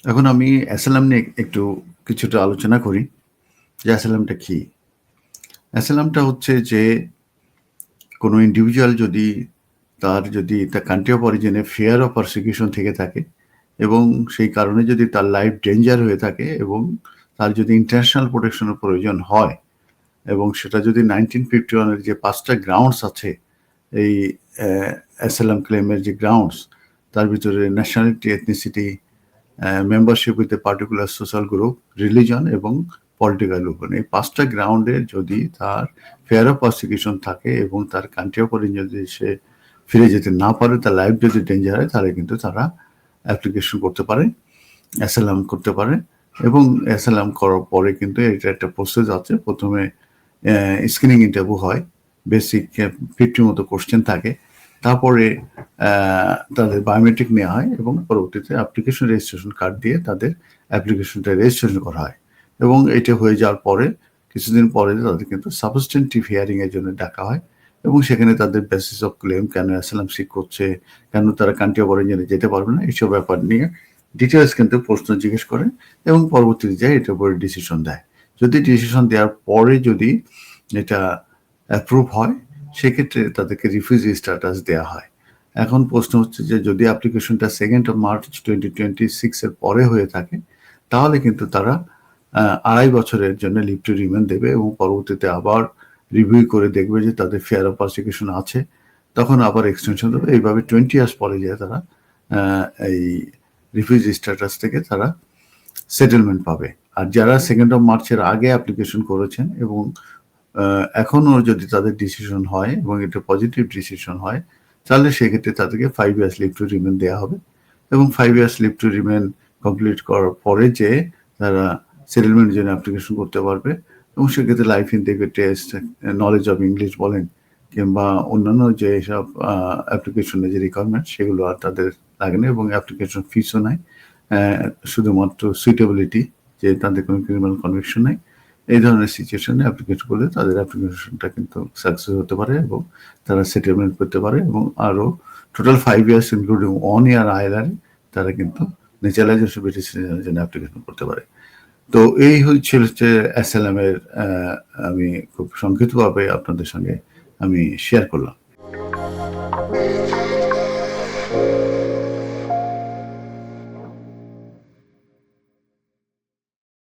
এখন আমি অ্যাসাইলাম নিয়ে একটু কিছুটা আলোচনা করি যে অ্যাসাইলামটা কি? অ্যাসাইলামটা হচ্ছে যে কোনো ইন্ডিভিজুয়াল যদি তার কান্ট্রি অফ অরিজিনে ফিয়ার অফ পারসিকিউশন থেকে থাকে এবং সেই কারণে যদি তার লাইফ ডেঞ্জার হয়ে থাকে এবং তার যদি ইন্টারন্যাশনাল প্রোটেকশনের প্রয়োজন হয় এবং সেটা যদি 1951 এর যে ৫ টা গ্রাউন্ডস আছে এই অ্যাসাইলাম ক্লেমের যে গ্রাউন্ডস তার ভিতরে nationality, ethnicity, membership with a particular social group, religion এবং পলিটিক্যাল ওপেন, এই ৫টা গ্রাউন্ডে যদি তার ফেয়ার অফ প্রসিকিউশন থাকে এবং তার কান্ট্রি অফ অরিজিন যদি সে ফিরে যেতে না পারে, তার লাইফ যদি ডেঞ্জার হয়, তাহলে কিন্তু তারা অ্যাপ্লিকেশন করতে পারে, অ্যাসাইলাম করতে পারে। এবং অ্যাসাইলাম করার পরে কিন্তু এটা একটা প্রসেস আছে। প্রথমে স্ক্রিনিং ইন্টারভিউ হয়, বেসিক 50 মতো কোশ্চেন থাকে। তারপরে তাদের বায়োমেট্রিক নেওয়া হয় এবং পরবর্তীতে অ্যাপ্লিকেশন রেজিস্ট্রেশন কার্ড দিয়ে তাদের অ্যাপ্লিকেশনটা রেজিস্ট্রেশন করা হয়। এবং এটা হয়ে যাওয়ার পরে কিছুদিন পরে তাদের কিন্তু সাবস্টেন্টিভ হিয়ারিং এর জন্য ডাকা হয় এবং সেখানে তাদের বেসিস অফ ক্লেম, কেন অ্যাসাইলাম সিক করছে, কেন তারা কান্ট্রি অফ অরিজিনে যেতে পারবে না, এইসব ব্যাপার নিয়ে ডিটেলস কিন্তু প্রশ্ন জিজ্ঞেস করে এবং পরবর্তীতে যায় এটার উপরে ডিসিশন দেয়। যদি ডিসিশন দেওয়ার পরে যদি এটা অ্যাপ্রুভ হয়, সেক্ষেত্রে তাদেরকে রিফিউজি স্ট্যাটাস দেওয়া হয়। এখন প্রশ্ন হচ্ছে যে যদি অ্যাপ্লিকেশনটা 2nd of March 2026 এর পরে হয়ে থাকে, তাহলে কিন্তু তারা 2.5 বছরের জন্য লিভ টু রিমেইন দেবে এবং পরবর্তীতে আবার রিভিউ করে দেখবে যে তাদের ফেয়ার অফ প্রসিকিউশন আছে, তখন আবার এক্সটেনশন দেবে। এইভাবে 20 ইয়ার্স পরে যেয়ে তারা এই রিফিউজি স্ট্যাটাস থেকে তারা সেটেলমেন্ট পাবে। আর যারা 2nd of March এর আগে অ্যাপ্লিকেশন করেছেন এবং এখনো যদি তাদের ডিসিশন হয় এবং এটা পজিটিভ ডিসিশন হয়, তাহলে সেক্ষেত্রে তাদেরকে 5 ইয়ার্স লিভ টু রিমেইন দেওয়া হবে এবং 5 years leave to remain complete করার পরে যে তারা সেটেলমেন্টের জন্য অ্যাপ্লিকেশন করতে পারবে এবং সেক্ষেত্রে life integrity test, knowledge of English বলেন কিংবা অন্যান্য যেসব অ্যাপ্লিকেশনের যে রিকোয়ারমেন্ট, সেগুলো আর তাদের লাগে না এবং অ্যাপ্লিকেশন ফিসও নেয়। শুধুমাত্র সুইটেবিলিটি, যে তাদের কোনো ক্রিমিনাল কনভিকশন নেই, এই ধরনের সিচুয়েশনে অ্যাপ্লিকেশন করলে তাদের অ্যাপ্লিকেশনটা কিন্তু সাকসেস হতে পারে এবং তারা সেটেলমেন্ট করতে পারে এবং আরও টোটাল 5 ইয়ার্স ইনক্লুডিং 1 ইয়ার আইএলআর তারা কিন্তু ন্যাচারালাইজেশন ব্রিটিশ সিটিজেনের জন্য অ্যাপ্লিকেশন করতে পারে। তো এই হচ্ছে অ্যাসাইলামের আমি খুব সংক্ষিপ্তভাবে আপনাদের সঙ্গে আমি শেয়ার করলাম।